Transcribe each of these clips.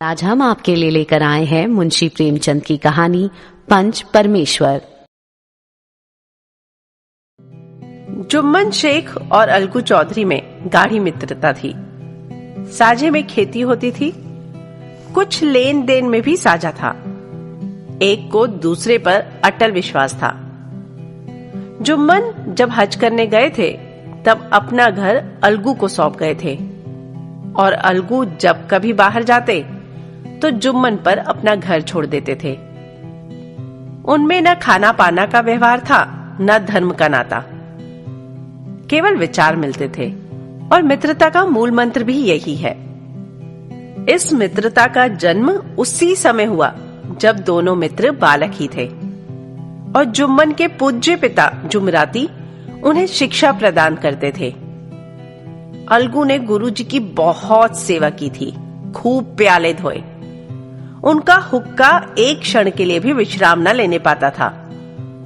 आज हम आपके लिए लेकर आए हैं मुंशी प्रेमचंद की कहानी पंच परमेश्वर। जुम्मन शेख और अलगू चौधरी में गाढ़ी मित्रता थी। साझे में खेती होती थी, कुछ लेन देन में भी साझा था। एक को दूसरे पर अटल विश्वास था। जुम्मन जब हज करने गए थे तब अपना घर अलगू को सौंप गए थे और अलगू जब कभी बाहर जाते तो जुम्मन पर अपना घर छोड़ देते थे। उनमें न खाना पाना का व्यवहार था, न धर्म का नाता, केवल विचार मिलते थे और मित्रता का मूल मंत्र भी यही है। इस मित्रता का जन्म उसी समय हुआ जब दोनों मित्र बालक ही थे और जुम्मन के पूज्य पिता जुमराती उन्हें शिक्षा प्रदान करते थे। अलगू ने गुरुजी की बहुत सेवा की थी, खूब प्याले धोए। उनका हुक्का एक क्षण के लिए भी विश्राम न लेने पाता था,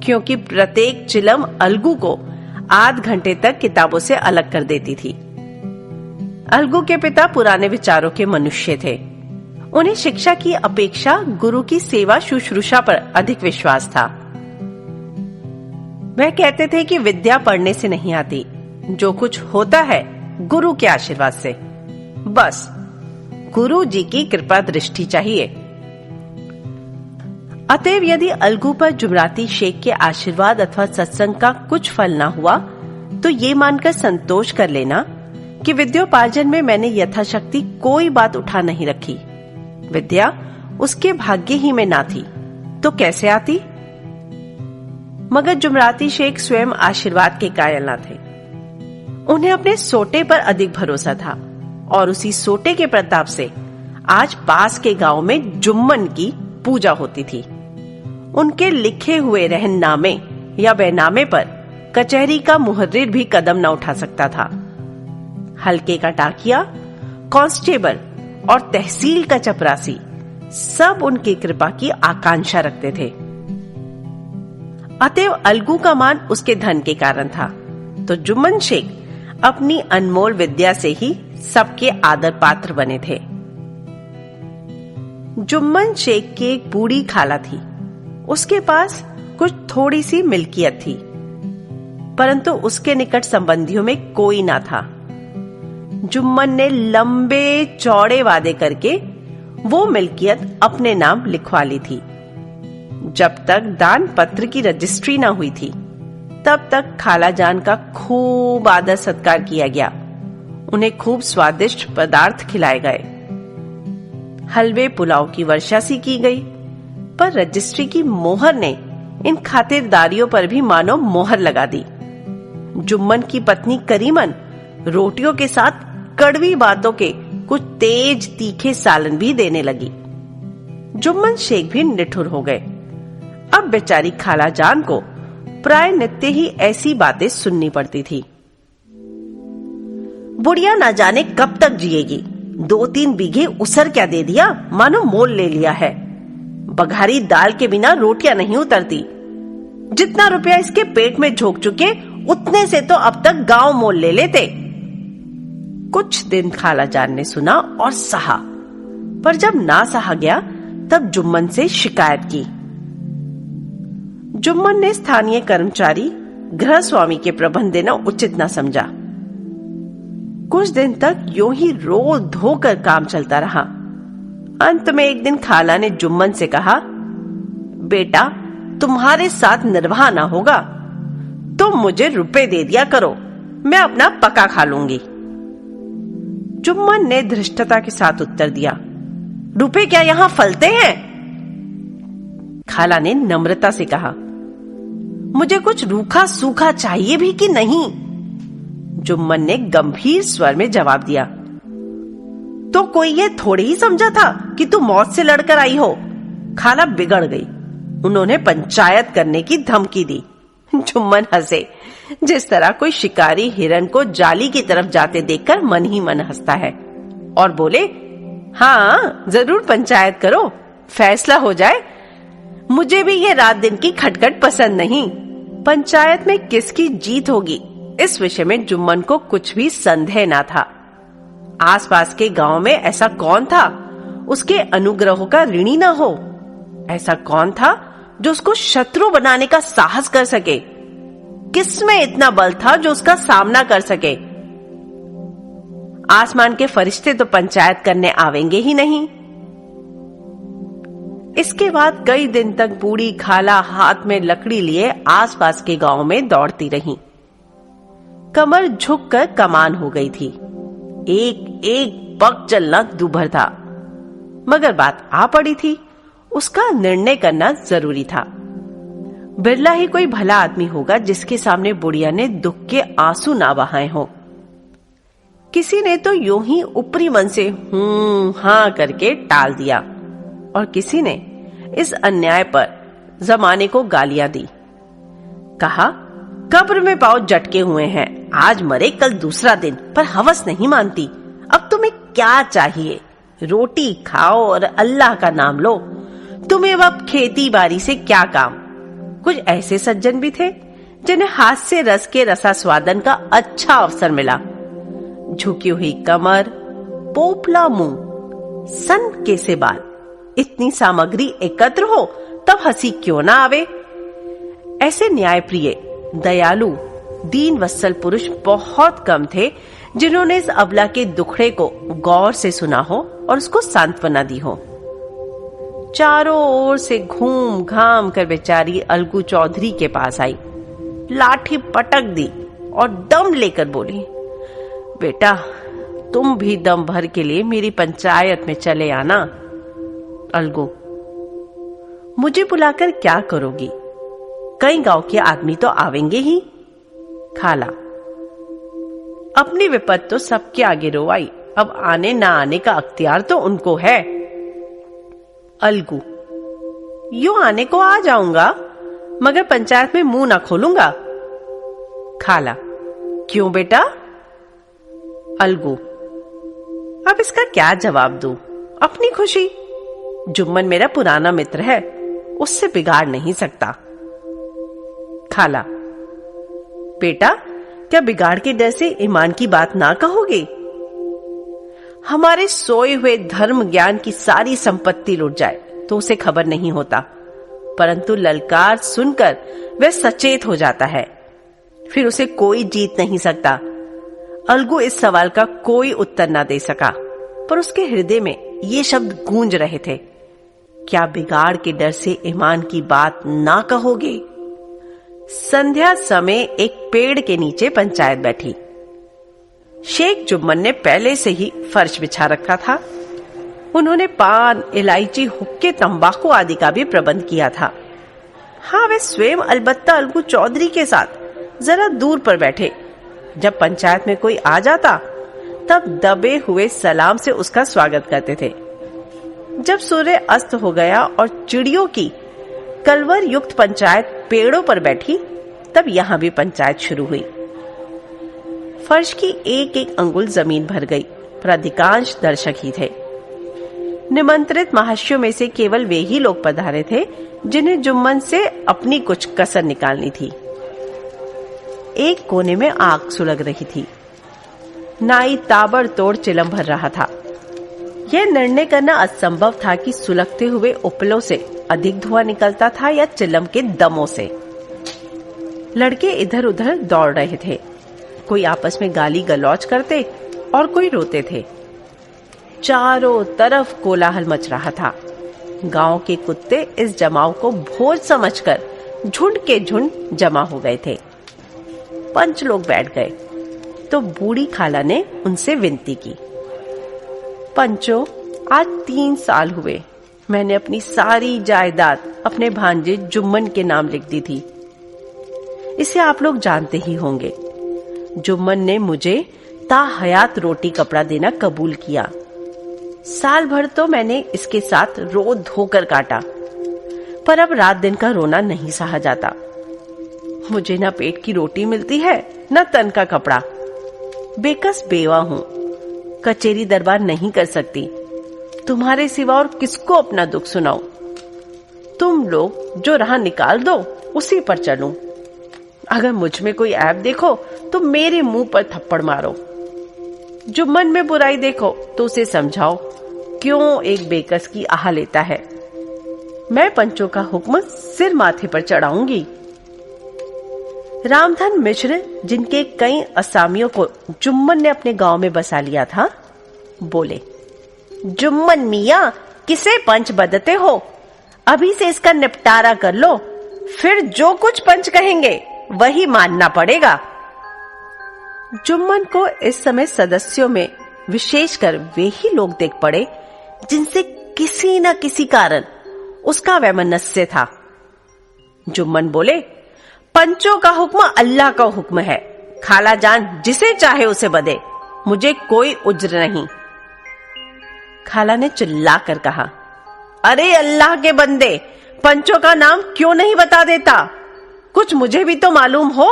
क्योंकि प्रत्येक चिलम अलगू को आध घंटे तक किताबों से अलग कर देती थी। अलगू के पिता पुराने विचारों के मनुष्य थे। उन्हें शिक्षा की अपेक्षा गुरु की सेवा शुश्रूषा पर अधिक विश्वास था। वह कहते थे कि विद्या पढ़ने से नहीं आती, जो कुछ होता है गुरु के आशीर्वाद से। बस गुरु जी की कृपा दृष्टि चाहिए। अतएव यदि अलगू पर जुमराती शेख के आशीर्वाद अथवा सत्संग का कुछ फल ना हुआ तो ये मानकर संतोष कर लेना कि विद्योपार्जन में मैंने यथाशक्ति कोई बात उठा नहीं रखी। विद्या उसके भाग्य ही में ना थी तो कैसे आती। मगर जुमराती शेख स्वयं आशीर्वाद के कायल न थे। उन्हें अपने सोटे पर अधिक भरोसा था और उसी सोटे के प्रताप से आज पास के गांव में जुम्मन की पूजा होती थी। उनके लिखे हुए रहननामे या बैनामे पर कचहरी का मुहर्रिर भी कदम न उठा सकता था। हल्के का टाकिया, कांस्टेबल और तहसील का चपरासी सब उनकी कृपा की आकांक्षा रखते थे। अतएव अलगू का मान उसके धन के कारण था, तो जुम्मन शेख अपनी अनमोल विद्या से ही सबके आदर पात्र बने थे। जुम्मन शेख की एक बूढ़ी खाला थी। उसके पास कुछ थोड़ी सी मिल्कियत थी, परंतु उसके निकट संबंधियों में कोई ना था। जुम्मन ने लंबे चौड़े वादे करके वो मिल्कियत अपने नाम लिखवा ली थी। जब तक दान पत्र की रजिस्ट्री ना हुई थी तब तक खाला जान का खूब आदर सत्कार किया गया। उन्हें खूब स्वादिष्ट पदार्थ खिलाए गए। हलवे पुलाव की वर्षा सी की गई, पर रजिस्ट्री की मोहर ने इन खातिरदारियों पर भी मानो मोहर लगा दी। जुम्मन की पत्नी करीमन रोटियों के साथ कड़वी बातों के कुछ तेज तीखे सालन भी देने लगी। जुम्मन शेख भी निठुर हो गए। अब बेचारी खाला जान को प्राय नित्य ही ऐसी बातें सुननी पड़ती थी। बुढ़िया ना जाने कब तक जिएगी, 2-3 बीघे उसर क्या दे दिया, मानो मोल ले लिया है। बघारी दाल के बिना रोटियां नहीं उतरती। जितना रुपया इसके पेट में झोंक चुके उतने से तो अब तक गांव मोल ले लेते। कुछ दिन खाला जान ने सुना और सहा, पर जब ना सहा गया तब जुम्मन से शिकायत की। जुम्मन ने स्थानीय कर्मचारी गृह स्वामी के प्रबंध देना उचित न समझा। कुछ दिन तक यूं ही रो धोकर काम चलता रहा। अंत में एक दिन खाला ने जुम्मन से कहा, बेटा तुम्हारे साथ निर्वाह ना होगा, तुम मुझे रुपए दे दिया करो, मैं अपना पका खा लूंगी। जुम्मन ने धृष्टता के साथ उत्तर दिया, रुपए क्या यहां फलते हैं? खाला ने नम्रता से कहा, मुझे कुछ रूखा सूखा चाहिए भी कि नहीं? जुम्मन ने गंभीर स्वर में जवाब दिया, तो कोई ये थोड़ी ही समझा था कि तू मौत से लड़कर आई हो। खाला बिगड़ गई। उन्होंने पंचायत करने की धमकी दी। जुम्मन हंसे, जिस तरह कोई शिकारी हिरन को जाली की तरफ जाते देखकर मन ही मन हंसता है, और बोले, हाँ जरूर पंचायत करो, फैसला हो जाए। मुझे भी ये रात दिन की खटखट पसंद नहीं। पंचायत में किसकी जीत होगी इस विषय में जुम्मन को कुछ भी संदेह ना था। आसपास के गांव में ऐसा कौन था उसके अनुग्रहों का ऋणी ना हो? ऐसा कौन था जो उसको शत्रु बनाने का साहस कर सके? किसमें इतना बल था जो उसका सामना कर सके? आसमान के फरिश्ते तो पंचायत करने आवेंगे ही नहीं। इसके बाद कई दिन तक बूढ़ी खाला हाथ में लकड़ी लिए आसपास के गांव में दौड़ती रही। कमर झुककर कमान हो गई थी। एक एक पग चलना दूभर था, मगर बात आ पड़ी थी, उसका निर्णय करना जरूरी था। बिरला ही कोई भला आदमी होगा जिसके सामने बुढ़िया ने दुख के आंसू ना बहाए हो। किसी ने तो यूं ही ऊपरी मन से हां करके टाल दिया, और किसी ने इस अन्याय पर जमाने को गालियां दी। कहा, कब्र में पांव झटके हुए हैं, आज मरे कल दूसरा दिन, पर हवस नहीं मानती। अब तुम्हें क्या चाहिए? रोटी खाओ और अल्लाह का नाम लो। तुम्हें अब खेती बाड़ी से क्या काम? कुछ ऐसे सज्जन भी थे जिन्हें हाथ से रस के रसास्वादन का अच्छा अवसर मिला। झुकी हुई कमर, पोपला मुंह, सन के से बाल, इतनी सामग्री एकत्र हो तब हंसी क्यों ना आवे? ऐसे न्यायप्रिय, दयालु, दीन वत्सल पुरुष बहुत कम थे जिन्होंने इस अबला के दुखड़े को गौर से सुना हो और उसको सांत्वना दी हो। चारों ओर से घूम घाम कर बेचारी अलगू चौधरी के पास आई, लाठी पटक दी और दम लेकर बोली, बेटा तुम भी दम भर के लिए मेरी पंचायत में चले आना। अलगू, मुझे बुलाकर क्या करोगी? कई गांव के आदमी तो आवेंगे ही। खाला, अपनी विपत तो सबके आगे रोवाई, अब आने ना आने का अख्तियार तो उनको है। अलगू, यूं आने को आ जाऊंगा, मगर पंचायत में मुंह ना खोलूंगा। खाला, क्यों बेटा? अलगू, अब इसका क्या जवाब दूं? अपनी खुशी। जुम्मन मेरा पुराना मित्र है, उससे बिगाड़ नहीं सकता। खाला, बेटा क्या बिगाड़ के डर से ईमान की बात ना कहोगे? हमारे सोए हुए धर्म ज्ञान की सारी संपत्ति लुट जाए तो उसे खबर नहीं होता, परंतु ललकार सुनकर वह सचेत हो जाता है, फिर उसे कोई जीत नहीं सकता। अलगू इस सवाल का कोई उत्तर ना दे सका, पर उसके हृदय में ये शब्द गूंज रहे थे, क्या बिगाड़ के डर से ईमान की बात ना कहोगे? संध्या समय एक पेड़ के नीचे पंचायत बैठी। शेख जुम्मन ने पहले से ही फर्श बिछा रखा था। उन्होंने पान, इलायची, हुक्के, तंबाकू आदि का भी प्रबंध किया था। हाँ, वे स्वयं अलबत्ता अलगू चौधरी के साथ जरा दूर पर बैठे। जब पंचायत में कोई आ जाता तब दबे हुए सलाम से उसका स्वागत करते थे। जब सूर्य अस्त हो गया और चिड़ियों की कलवर युक्त पंचायत पेड़ों पर बैठी, तब यहां भी पंचायत शुरू हुई। फर्श की एक एक अंगुल जमीन भर गई, पर अधिकांश दर्शक ही थे। निमंत्रित महाशयों में से केवल वे ही लोग पधारे थे जिन्हें जुम्मन से अपनी कुछ कसर निकालनी थी। एक कोने में आग सुलग रही थी। नाई ताबड़तोड़ चिलम भर रहा था। यह निर्णय करना असंभव था कि सुलगते हुए उपलों से अधिक धुआं निकलता था या चिलम के दमों से। लड़के इधर उधर दौड़ रहे थे, कोई आपस में गाली गलौज करते और कोई रोते थे। चारों तरफ कोलाहल मच रहा था। गांव के कुत्ते इस जमाव को भोज समझकर झुंड के झुंड जमा हो गए थे। पंच लोग बैठ गए तो बूढ़ी खाला ने उनसे विनती की, पंचो, आज 3 साल हुए मैंने अपनी सारी जायदाद अपने भांजे जुम्मन के नाम लिख दी थी। इसे आप लोग जानते ही होंगे। जुम्मन ने मुझे ताहयात रोटी कपड़ा देना कबूल किया। साल भर तो मैंने इसके साथ रो धोकर काटा, पर अब रात दिन का रोना नहीं सहा जाता। मुझे ना पेट की रोटी मिलती है, ना तन का कपड़ा। बेकस बेवा हूं, कचेरी दरबार नहीं कर सकती। तुम्हारे सिवा और किसको अपना दुख सुनाऊं? तुम लोग जो राह निकाल दो उसी पर चलूं। अगर मुझ में कोई ऐब देखो तो मेरे मुंह पर थप्पड़ मारो। जो मन में बुराई देखो तो उसे समझाओ क्यों एक बेकस की आह लेता है। मैं पंचों का हुक्म सिर माथे पर चढ़ाऊंगी। रामधन मिश्र, जिनके कई असामियों को जुम्मन ने अपने गांव में बसा लिया था, बोले, जुम्मन मियां, किसे पंच बदते हो? अभी से इसका निपटारा कर लो, फिर जो कुछ पंच कहेंगे वही मानना पड़ेगा। जुम्मन को इस समय सदस्यों में विशेषकर वे ही लोग देख पड़े जिनसे किसी न किसी कारण उसका वैमनस्य था। जुम्मन बोले, पंचों का हुक्म अल्लाह का हुक्म है। खाला जान जिसे चाहे उसे बदे, मुझे कोई उज्र नहीं। खाला ने चिल्लाकर कहा, अरे अल्लाह के बंदे, पंचों का नाम क्यों नहीं बता देता? कुछ मुझे भी तो मालूम हो।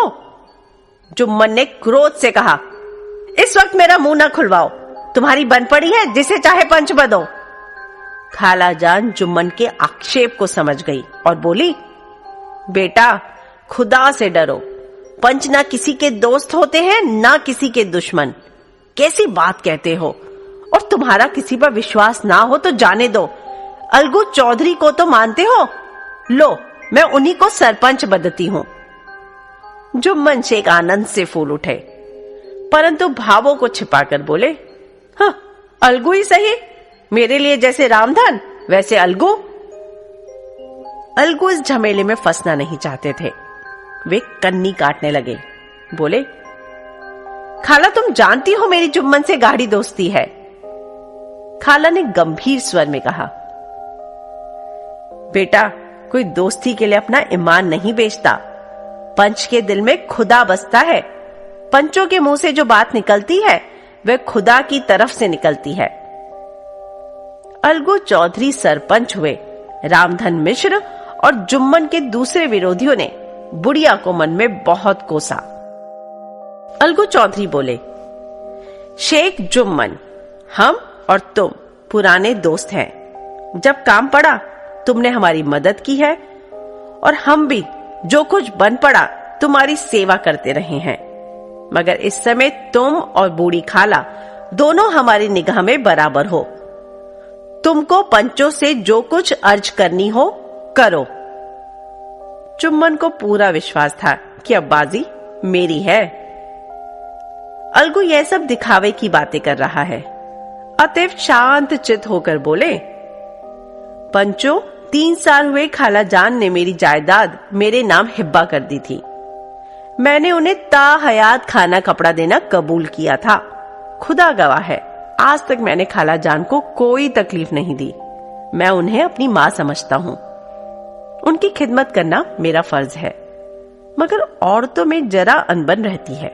जुम्मन ने क्रोध से कहा, इस वक्त मेरा मुंह न खुलवाओ, तुम्हारी बन पड़ी है, जिसे चाहे पंच बदो। खाला जान जुम्मन के आक्षेप को समझ गई और बोली, बेटा, खुदा से डरो। पंच ना किसी के दोस्त होते हैं, ना किसी के दुश्मन। कैसी बात कहते हो? और तुम्हारा किसी पर विश्वास ना हो तो जाने दो। अलगू चौधरी को तो मानते हो? लो, मैं उन्हीं को सरपंच बदती हूं। जुम्मन शेख आनंद से फूल उठे, परंतु भावों को छिपाकर बोले, हाँ, अलगू ही सही। मेरे लिए जैसे रामधन, वैसे अलगू। अलगू इस झमेले में फंसना नहीं चाहते थे। वे कन्नी काटने लगे। बोले, खाला, तुम जानती हो मेरी जुम्मन से गाढ़ी दोस्ती है। खाला ने गंभीर स्वर में कहा, बेटा, कोई दोस्ती के लिए अपना ईमान नहीं बेचता। पंच के दिल में खुदा बसता है। पंचों के मुंह से जो बात निकलती है वह खुदा की तरफ से निकलती है। अलगू चौधरी सरपंच हुए। रामधन मिश्र और जुम्मन के दूसरे विरोधियों ने बुढ़िया को मन में बहुत कोसा। अलगू चौधरी बोले, शेख जुम्मन, हम और तुम पुराने दोस्त हैं। जब काम पड़ा तुमने हमारी मदद की है और हम भी जो कुछ बन पड़ा तुम्हारी सेवा करते रहे हैं। मगर इस समय तुम और बूढ़ी खाला दोनों हमारी निगाह में बराबर हो। तुमको पंचों से जो कुछ अर्ज करनी हो करो। जुम्मन को पूरा विश्वास था कि अब बाजी मेरी है। अलगू यह सब दिखावे की बातें कर रहा है, अतएव शांत चित होकर बोले, पंचों, 3 साल हुए खाला जान ने मेरी जायदाद मेरे नाम हिब्बा कर दी थी। मैंने उन्हें ताहयात खाना कपड़ा देना कबूल किया था। खुदा गवाह है, आज तक मैंने खाला जान को कोई तकलीफ नहीं दी। मैं उन्हें अपनी मां समझता हूं। उनकी खिदमत करना मेरा फर्ज है। मगर औरतों में जरा अनबन रहती है,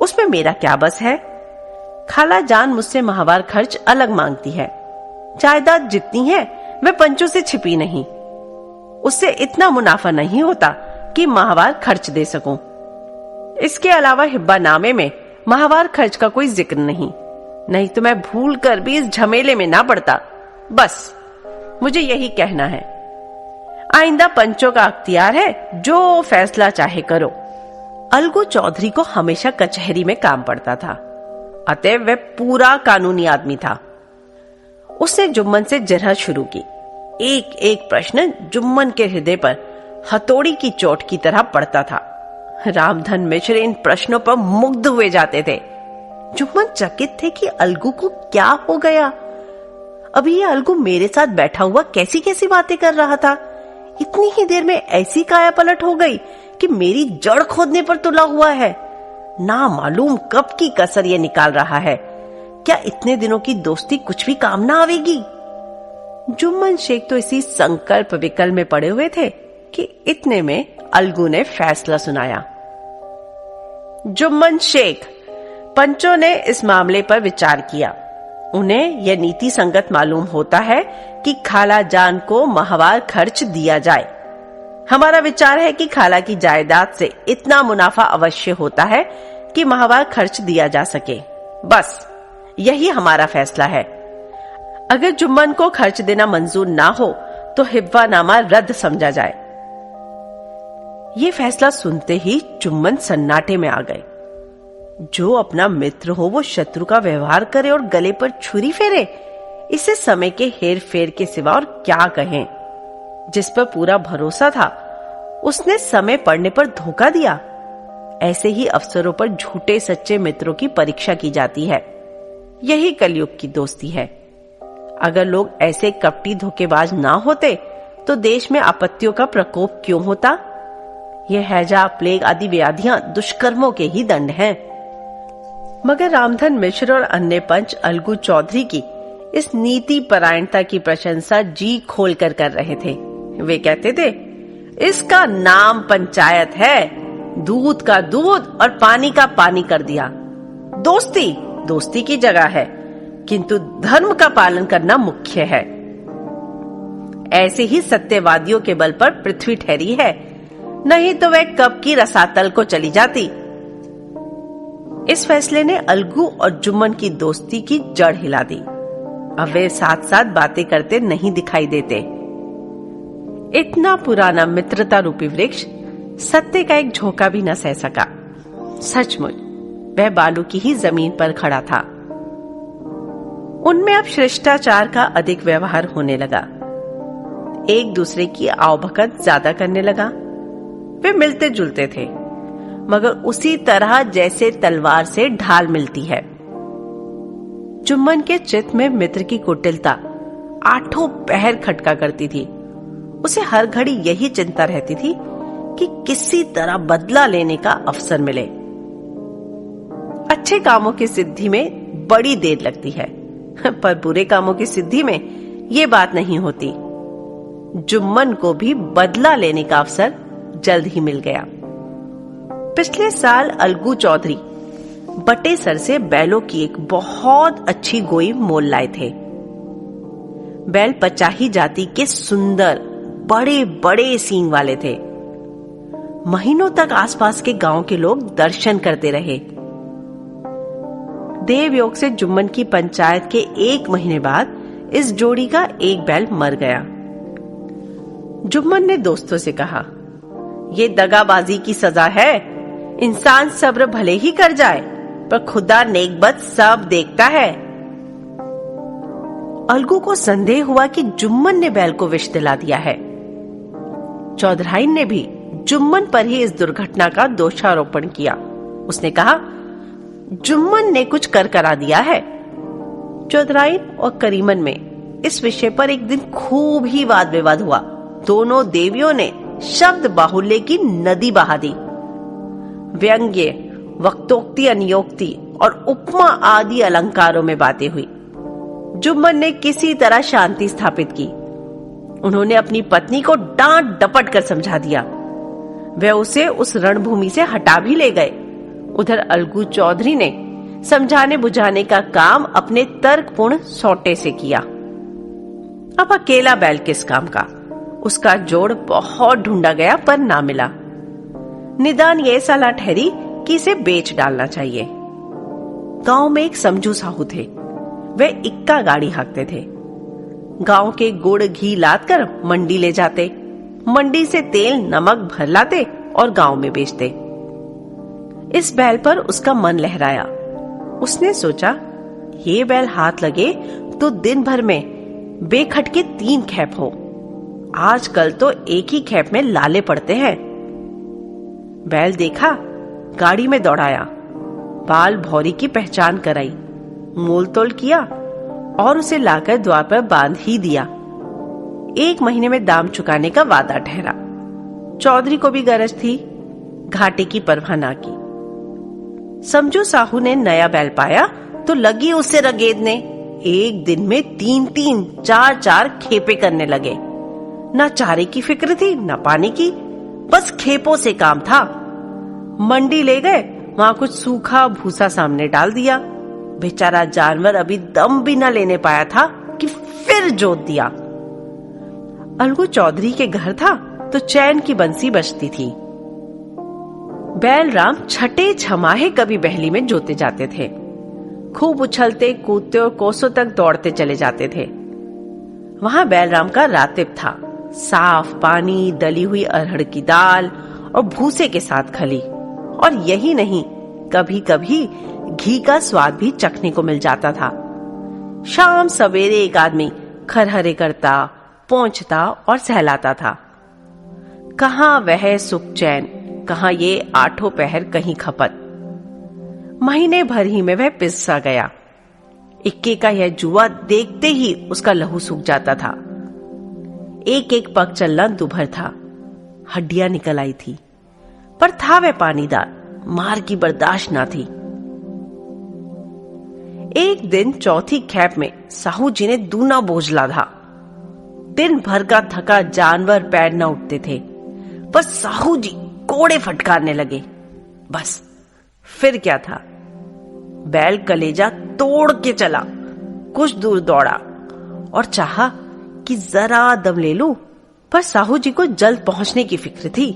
उसमें मेरा क्या बस है। खाला जान मुझसे माहवार खर्च अलग मांगती है। जायदाद जितनी है वह पंचों से छिपी नहीं। उससे इतना मुनाफा नहीं होता कि माहवार खर्च दे सकूं। इसके अलावा हिब्बा नामे में माहवार खर्च का कोई जिक्र नहीं तो मैं भूल कर भी इस झमेले में ना पड़ता। बस मुझे यही कहना है। आइंदा पंचों का अख्तियार है, जो फैसला चाहे करो। अलगू चौधरी को हमेशा कचहरी में काम पड़ता था, अतएव वह पूरा कानूनी आदमी था। उसने जुम्मन से जरह शुरू की। एक एक प्रश्न जुम्मन के हृदय पर हथौड़ी की चोट की तरह पड़ता था। रामधन मिश्र इन प्रश्नों पर मुग्ध हुए जाते थे। जुम्मन चकित थे कि अलगू को क्या हो गया। अभी ये अलगू मेरे साथ बैठा हुआ कैसी कैसी बातें कर रहा था, इतनी ही देर में ऐसी काया पलट हो गई कि मेरी जड़ खोदने पर तुला हुआ है। ना मालूम कब की कसर ये निकाल रहा है। क्या इतने दिनों की दोस्ती कुछ भी काम ना आवेगी? जुम्मन शेख तो इसी संकल्प विकल्प में पड़े हुए थे कि इतने में अलगू ने फैसला सुनाया। जुम्मन शेख, पंचों ने इस मामले पर विचार किया। उन्हें यह नीति संगत मालूम होता है कि खाला जान को माहवार खर्च दिया जाए। हमारा विचार है कि खाला की जायदाद से इतना मुनाफा अवश्य होता है कि माहवार खर्च दिया जा सके। बस यही हमारा फैसला है। अगर जुम्मन को खर्च देना मंजूर ना हो तो हिब्बानामा रद्द समझा जाए। ये फैसला सुनते ही जुम्मन सन्नाटे में आ गए। जो अपना मित्र हो वो शत्रु का व्यवहार करे और गले पर छुरी फेरे, इसे समय के हेर फेर के सिवा और क्या कहें। जिस पर पूरा भरोसा था उसने समय पड़ने पर धोखा दिया। ऐसे ही अवसरों पर झूठे सच्चे मित्रों की परीक्षा की जाती है। यही कलयुग की दोस्ती है। अगर लोग ऐसे कपटी धोखेबाज ना होते तो देश में आपत्तियों का प्रकोप क्यों होता। यह हैजा, प्लेग आदि व्याधियां दुष्कर्मों के ही दंड हैं। मगर रामधन मिश्र और अन्य पंच अलगू चौधरी की इस नीति परायणता की प्रशंसा जी खोलकर कर रहे थे। वे कहते थे, इसका नाम पंचायत है, दूध का दूध और पानी का पानी कर दिया। दोस्ती दोस्ती की जगह है, किंतु धर्म का पालन करना मुख्य है। ऐसे ही सत्यवादियों के बल पर पृथ्वी ठहरी है, नहीं तो वह कब की रसातल को चली जाती। इस फैसले ने अलगू और जुम्मन की दोस्ती की जड़ हिला दी। अब वे साथ साथ बातें करते नहीं दिखाई देते। इतना पुराना मित्रता रूपी वृक्ष सत्य का एक झोंका भी न सह सका। सचमुच वह बालू की ही जमीन पर खड़ा था। उनमें अब शिष्टाचार का अधिक व्यवहार होने लगा। एक दूसरे की आवभगत ज्यादा करने लगा। वे मिलते जुलते थे, मगर उसी तरह जैसे तलवार से ढाल मिलती है। जुम्मन के चित्त में मित्र की कुटिलता आठों पहर खटका करती थी। उसे हर घड़ी यही चिंता रहती थी कि किसी तरह बदला लेने का अवसर मिले। अच्छे कामों की सिद्धि में बड़ी देर लगती है, पर बुरे कामों की सिद्धि में ये बात नहीं होती। जुम्मन को भी बदला लेने का अवसर जल्द ही मिल गया। पिछले साल अलगू चौधरी बटेसर से बैलों की एक बहुत अच्छी गोई मोल लाए थे। बैल पचाही जाति के सुंदर बड़े बड़े सींग वाले थे। महीनों तक आसपास के गांव के लोग दर्शन करते रहे। देवयोग से जुम्मन की पंचायत के 1 महीने बाद इस जोड़ी का एक बैल मर गया। जुम्मन ने दोस्तों से कहा, ये दगाबाजी की सजा है। इंसान सब्र भले ही कर जाए, पर खुदा नेकबद सब देखता है। अलगू को संदेह हुआ कि जुम्मन ने बैल को विष दिला दिया है। चौधराइन ने भी जुम्मन पर ही इस दुर्घटना का दोषारोपण किया। उसने कहा, जुम्मन ने कुछ कर करा दिया है। चौधराइन और करीमन में इस विषय पर एक दिन खूब ही वाद विवाद हुआ। दोनों देवियों ने शब्द बाहुल्य की नदी बहा दी। व्यंग्य, वक्तोक्ति, अनियोक्ति और उपमा आदि अलंकारों में बातें हुई। जुम्मन ने किसी तरह शांति स्थापित की। उन्होंने अपनी पत्नी को डांट डपट कर समझा दिया। वे उसे उस रणभूमि से हटा भी ले गए। उधर अलगू चौधरी ने समझाने बुझाने का काम अपने तर्कपूर्ण सौटे से किया। अब अकेला बैल किस काम का। उसका जोड़ बहुत ढूंढा गया पर ना मिला। निदान ये सलाह ठहरी कि इसे बेच डालना चाहिए। गांव में एक समझू साहू थे। वे इक्का गाड़ी हाँकते थे। गांव के गुड़ घी लाद कर मंडी ले जाते। मंडी से तेल नमक भर लाते और गांव में बेचते। इस बैल पर उसका मन लहराया। उसने सोचा, ये बैल हाथ लगे तो दिन भर में बेखटके 3 खेप हो। आजकल तो एक ही खेप में लाले पड़ते हैं। बैल देखा, गाड़ी में दौड़ाया, बाल भौरी की पहचान कराई, मोल तोल किया और उसे लाकर द्वार पर बांध ही दिया। 1 महीने में दाम चुकाने का वादा ठहरा। चौधरी को भी गरज थी, घाटे की परवाह ना की। समझू साहू ने नया बैल पाया तो लगी उसे रगेदने। एक दिन में 3-3, 4-4 खेपे करने लगे। ना चारे की फिक्र थी ना पानी की, बस खेपों से काम था। मंडी ले गए, वहां कुछ सूखा भूसा सामने डाल दिया। बेचारा जानवर अभी दम भी न लेने पाया था कि फिर जोत दिया। अलगू चौधरी के घर था तो चैन की बंसी बजती थी। बैलराम छठे छमाहे कभी बहली में जोते जाते थे। खूब उछलते कूदते और कोसों तक दौड़ते चले जाते थे। वहां बैलराम का रातिब था। साफ पानी, दली हुई अरहर की दाल और भूसे के साथ खली। और यही नहीं, कभी कभी घी का स्वाद भी चखने को मिल जाता था। शाम सवेरे एक आदमी खरहरे करता, पोंछता और सहलाता था। कहां वह सुख चैन, कहां ये आठों पहर कहीं खपत। महीने भर ही में वह पिस सा गया। इक्के का यह जुआ देखते ही उसका लहू सूख जाता था। एक एक पग चलना दुभर था, हड्डियां निकल आई थी, पर था वह पानीदार, मार की बर्दाश्त ना थी। एक दिन चौथी खेप में साहू जी ने दूना बोझ लाधा। दिन भर का थका जानवर पैर न उठते थे, पर साहू जी कोड़े फटकारने लगे। बस फिर क्या था, बैल कलेजा तोड़ के चला, कुछ दूर दौड़ा और चाहा कि जरा दम ले लूं, पर साहू जी को जल्द पहुंचने की फिक्र थी।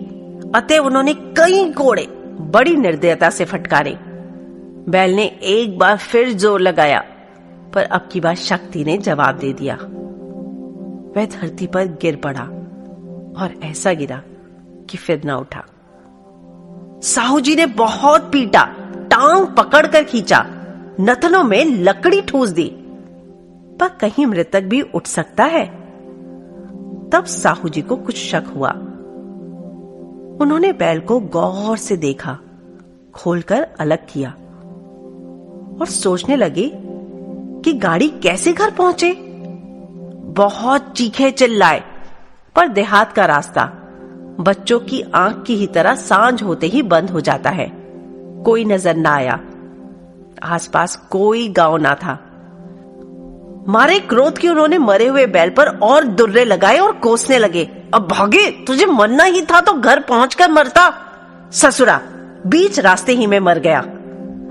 अतः उन्होंने कई कोड़े बड़ी निर्दयता से फटकारे। बैल ने एक बार फिर जोर लगाया, पर अब की बार शक्ति ने जवाब दे दिया। वह धरती पर गिर पड़ा और ऐसा गिरा कि फिर न उठा। साहू जी ने बहुत पीटा, टांग पकड़कर खींचा, नथनों में लकड़ी ठूस दी, पर कहीं मृतक भी उठ सकता है। तब साहू जी को कुछ शक हुआ। उन्होंने बैल को गौर से देखा, खोलकर अलग किया और सोचने लगे कि गाड़ी कैसे घर पहुंचे। बहुत चीखे चिल्लाए, पर देहात का रास्ता बच्चों की आंख की ही तरह सांझ होते ही बंद हो जाता है। कोई नजर ना आया, आसपास कोई गांव ना था। मारे क्रोध की उन्होंने मरे हुए बैल पर और दुर्रे लगाए और कोसने लगे। अब भागे, तुझे मरना ही था तो घर पहुंचकर मरता। ससुरा, बीच रास्ते ही में मर गया,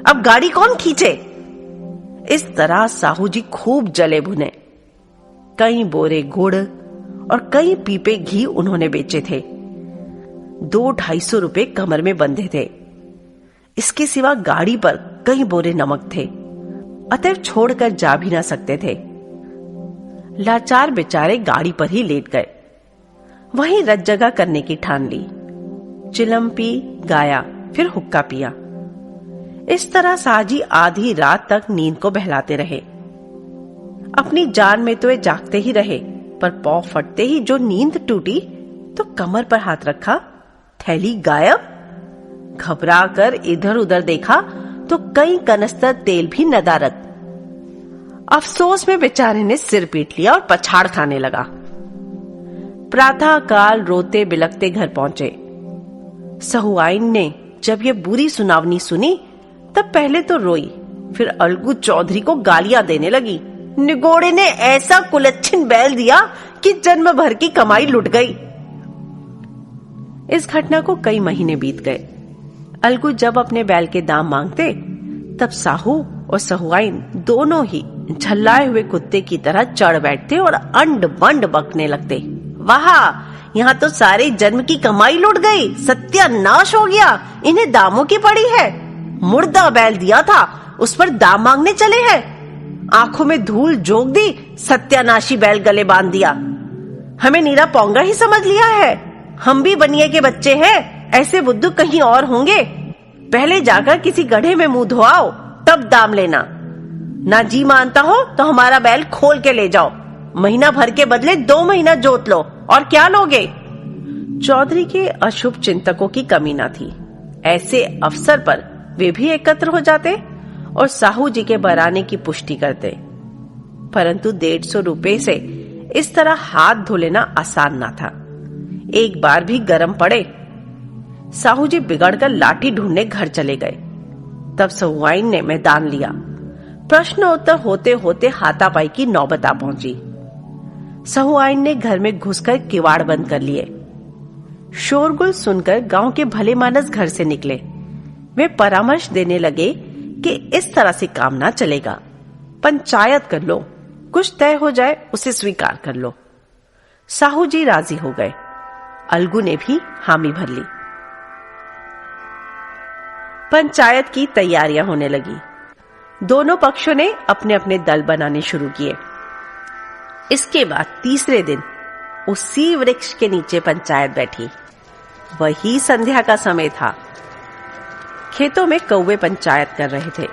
अब गाड़ी कौन खींचे। इस तरह साहू जी खूब जले भुने। कई बोरे गुड़ और कई पीपे घी उन्होंने बेचे थे। 200-250 रुपए कमर में बंधे थे। इसके सिवा गाड़ी पर कई बोरे नमक थे, अतएव छोड़कर जा भी ना सकते थे। लाचार बेचारे गाड़ी पर ही लेट गए। वहीं रत जगह करने की ठान ली। चिलम पी, गाया, फिर हुक्का पिया। इस तरह साजी आधी रात तक नींद को बहलाते रहे। अपनी जान में तो वे जागते ही रहे, पर पौ फटते ही जो नींद टूटी तो कमर पर हाथ रखा, थैली गायब। घबरा कर इधर उधर देखा तो कई कनस्तर तेल भी नदारद। अफसोस में बेचारे ने सिर पीट लिया और पछाड़ खाने लगा। प्रातः काल रोते बिलखते घर पहुंचे। सहुआइन ने जब ये बुरी सुनावनी सुनी तब पहले तो रोई, फिर अलगू चौधरी को गालियां देने लगी। निगोड़े ने ऐसा कुलच्छिन बैल दिया कि जन्म भर की कमाई लुट गई। इस घटना को कई महीने बीत गए। अलगू जब अपने बैल के दाम मांगते तब साहू और सहुआइन दोनों ही झल्लाए हुए कुत्ते की तरह चढ़ बैठते और अंड बंड बकने लगते। वाह, यहाँ तो सारे जन्म की कमाई लुट गई, सत्यानाश हो गया, इन्हें दामों की पड़ी है। मुर्दा बैल दिया था, उस पर दाम मांगने चले हैं। आंखों में धूल झोंक दी, सत्यानाशी बैल गले बांध दिया। हमें नीरा पोंगा ही समझ लिया है। हम भी बनिए के बच्चे हैं, ऐसे बुद्धू कहीं और होंगे। पहले जाकर किसी गड्ढे में मुंह धोआओ, तब दाम लेना। ना जी मानता हो तो हमारा बैल खोल के ले जाओ, महीना भर के बदले 2 महीना जोत लो, और क्या लोगे। चौधरी के अशुभ चिंतकों की कमी न थी। ऐसे अवसर पर वे भी एकत्र हो जाते और साहू जी के बराने की पुष्टि करते। परंतु 150 रुपए से इस तरह हाथ धो लेना आसान ना था। एक बार भी गरम पड़े, साहू जी बिगड़कर लाठी ढूंढने घर चले गए। तब सहुआइन ने मैदान लिया। प्रश्नोत्तर होते होते हाथापाई की नौबत आ पहुंची। सहुआइन ने घर में घुसकर किवाड़ बंद कर लिए। शोरगुल सुनकर गांव के भले मानस घर से निकले। वे परामर्श देने लगे कि इस तरह से काम ना चलेगा, पंचायत कर लो, कुछ तय हो जाए उसे स्वीकार कर लो। साहू जी राजी हो गए। अलगू ने भी हामी भर ली। पंचायत की तैयारियां होने लगी। दोनों पक्षों ने अपने अपने दल बनाने शुरू किए। इसके बाद तीसरे दिन उसी वृक्ष के नीचे पंचायत बैठी। वही संध्या का समय था। खेतों में कौवे पंचायत कर रहे थे।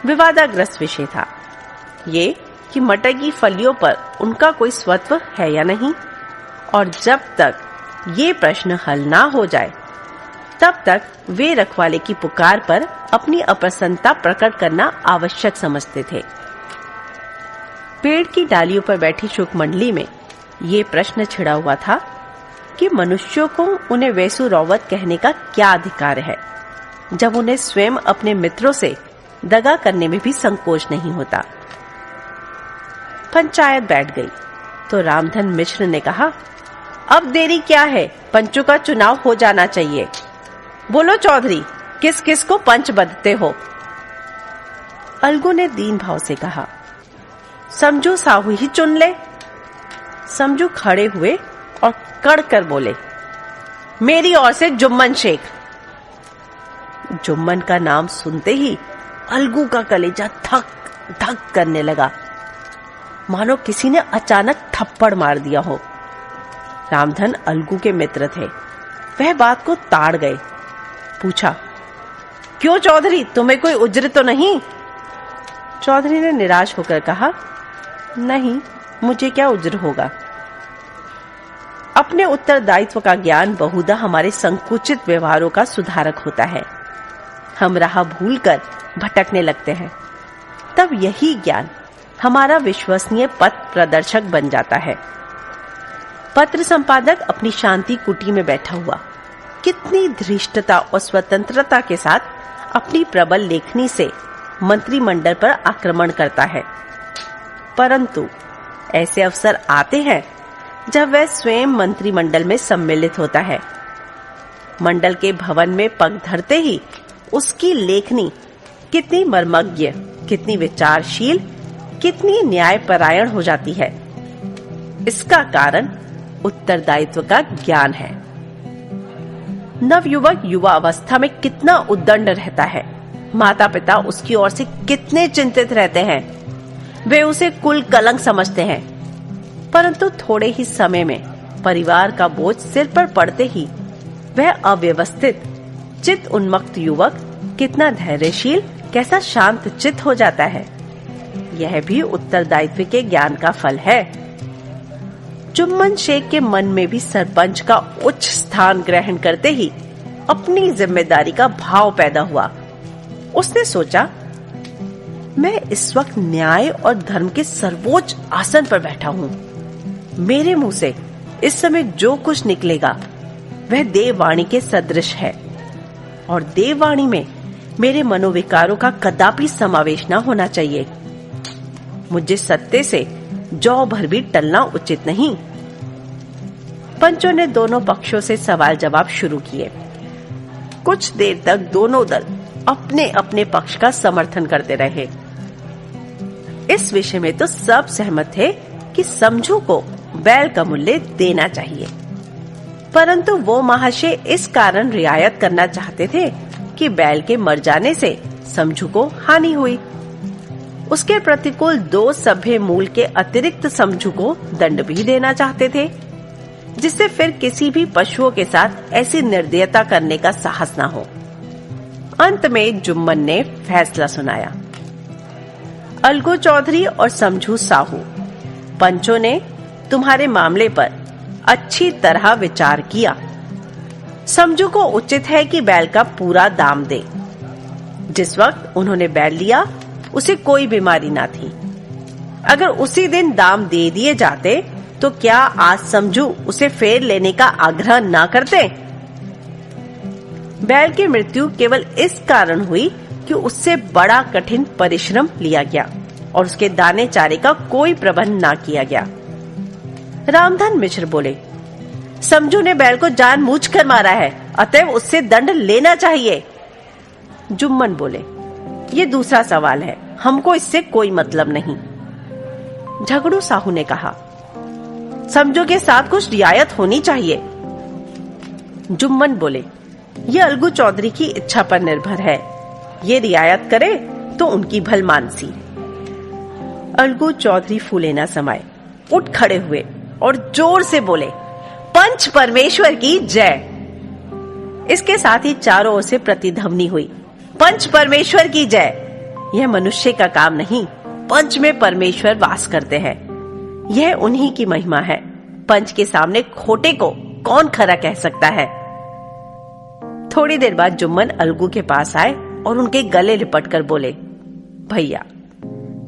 विवादाग्रस्त विषय था। ये कि मटर की फलियों पर उनका कोई स्वत्व है या नहीं, और जब तक ये प्रश्न हल ना हो जाए तब तक वे रखवाले की पुकार पर अपनी अप्रसन्नता प्रकट करना आवश्यक समझते थे। पेड़ की डालियों पर बैठी शुकमंडली में ये प्रश्न छिड़ा हुआ था कि मनुष्यों को उन्हें वैसु रौवत कहने का क्या अधिकार है, जब उन्हें स्वयं अपने मित्रों से दगा करने में भी संकोच नहीं होता। पंचायत बैठ गई तो रामधन मिश्र ने कहा, अब देरी क्या है, पंचों का चुनाव हो जाना चाहिए। बोलो चौधरी, किस किस को पंच बदते हो? अलगू ने दीन भाव से कहा, समझू साहू ही चुन ले। समझू खड़े हुए और कड़ कर बोले, मेरी ओर से जुम्मन शेख। जुम्मन का नाम सुनते ही अलगू का कलेजा धक धक करने लगा, मानो किसी ने अचानक थप्पड़ मार दिया हो। रामधन अलगू के मित्र थे, वह बात को ताड़ गए। पूछा, क्यों चौधरी, तुम्हें कोई उज्र तो नहीं? चौधरी ने निराश होकर कहा, नहीं, मुझे क्या उज्र होगा। अपने उत्तरदायित्व का ज्ञान बहुधा हमारे संकुचित व्यवहारों का सुधारक होता है। हम राह भूलकर भटकने लगते हैं, तब यही ज्ञान हमारा विश्वसनीय पथ प्रदर्शक बन जाता है। पत्र संपादक अपनी शांति कुटी में बैठा हुआ कितनी धृष्टता और स्वतंत्रता के साथ अपनी प्रबल लेखनी से मंत्रिमंडल पर आक्रमण करता है, परंतु ऐसे अवसर आते हैं जब वह स्वयं मंत्रिमंडल में सम्मिलित होता है। मंडल के भवन में पग धरते ही उसकी लेखनी कितनी मर्मज्ञ, कितनी विचारशील, कितनी न्यायपरायण हो जाती है। इसका कारण उत्तरदायित्व का ज्ञान है। नवयुवक युवा अवस्था में कितना उद्दंड रहता है, माता पिता उसकी ओर से कितने चिंतित रहते हैं, वे उसे कुल कलंक समझते हैं, परंतु थोड़े ही समय में परिवार का बोझ सिर पर पड़ते ही वह अव्यवस्थित चित्त उन्मत्त युवक कितना धैर्यशील, कैसा शांत चित्त हो जाता है। यह भी उत्तरदायित्व के ज्ञान का फल है। जुम्मन शेख के मन में भी सरपंच का उच्च स्थान ग्रहण करते ही अपनी जिम्मेदारी का भाव पैदा हुआ। उसने सोचा, मैं इस वक्त न्याय और धर्म के सर्वोच्च आसन पर बैठा हूँ। मेरे मुंह से इस समय जो कुछ निकलेगा वह देववाणी के सदृश है, और देववाणी में मेरे मनोविकारों का कदापि समावेश न होना चाहिए। मुझे सत्य से जौ भर भी टलना उचित नहीं। पंचों ने दोनों पक्षों से सवाल जवाब शुरू किए। कुछ देर तक दोनों दल अपने अपने पक्ष का समर्थन करते रहे। इस विषय में तो सब सहमत थे कि समझू को बैल का मूल्य देना चाहिए, परंतु वो महाशय इस कारण रियायत करना चाहते थे कि बैल के मर जाने से समझू को हानि हुई। उसके प्रतिकूल 2 सभ्य मूल के अतिरिक्त समझू को दंड भी देना चाहते थे, जिससे फिर किसी भी पशुओं के साथ ऐसी निर्दयता करने का साहस न हो। अंत में जुम्मन ने फैसला सुनाया। अलगू चौधरी और समझू साहू, पंचों ने तुम्हारे मामले पर अच्छी तरह विचार किया। समझू को उचित है कि बैल का पूरा दाम दे। जिस वक्त उन्होंने बैल लिया उसे कोई बीमारी ना थी। अगर उसी दिन दाम दे दिए जाते तो क्या आज समझू उसे फेर लेने का आग्रह ना करते? बैल की मृत्यु केवल इस कारण हुई कि उससे बड़ा कठिन परिश्रम लिया गया और उसके दाने चारे का कोई प्रबंध ना किया गया। रामधन मिश्र बोले, समझू ने बैल को जानबूझकर मारा है, अतएव उससे दंड लेना चाहिए। जुम्मन बोले, ये दूसरा सवाल है, हमको इससे कोई मतलब नहीं। झगड़ू साहू ने कहा, समझू के साथ कुछ रियायत होनी चाहिए। जुम्मन बोले, ये अलगू चौधरी की इच्छा पर निर्भर है, ये रियायत करे तो उनकी भलमानसी। अलगू चौधरी फूले न समाये, उठ खड़े हुए और जोर से बोले, पंच परमेश्वर की जय। इसके साथ ही चारों ओर से प्रतिध्वनि हुई, पंच परमेश्वर की जय। यह मनुष्य का काम नहीं, पंच में परमेश्वर वास करते हैं। यह उन्हीं की महिमा है। पंच के सामने खोटे को कौन खरा कह सकता है। थोड़ी देर बाद जुम्मन अलगू के पास आए और उनके गले लिपटकर बोले, भैया,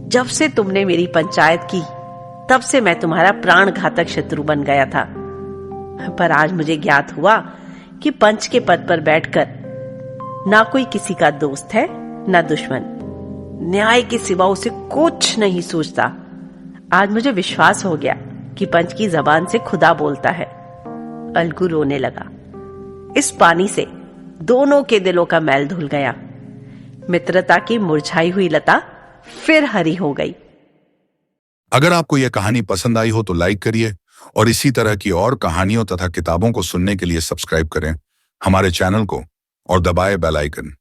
जब से तुमने मेरी पंचायत की तब से मैं तुम्हारा प्राण घातक शत्रु बन गया था, पर आज मुझे ज्ञात हुआ कि पंच के पद पर बैठकर ना कोई किसी का दोस्त है ना दुश्मन। न्याय के सिवा उसे कुछ नहीं सोचता। आज मुझे विश्वास हो गया कि पंच की जबान से खुदा बोलता है। अलगू रोने लगा। इस पानी से दोनों के दिलों का मैल धुल गया। मित्रता की मुरझाई हुई लता फिर हरी हो गई। अगर आपको यह कहानी पसंद आई हो तो लाइक करिए और इसी तरह की और कहानियों तथा किताबों को सुनने के लिए सब्सक्राइब करें हमारे चैनल को और दबाएं बेल आइकन।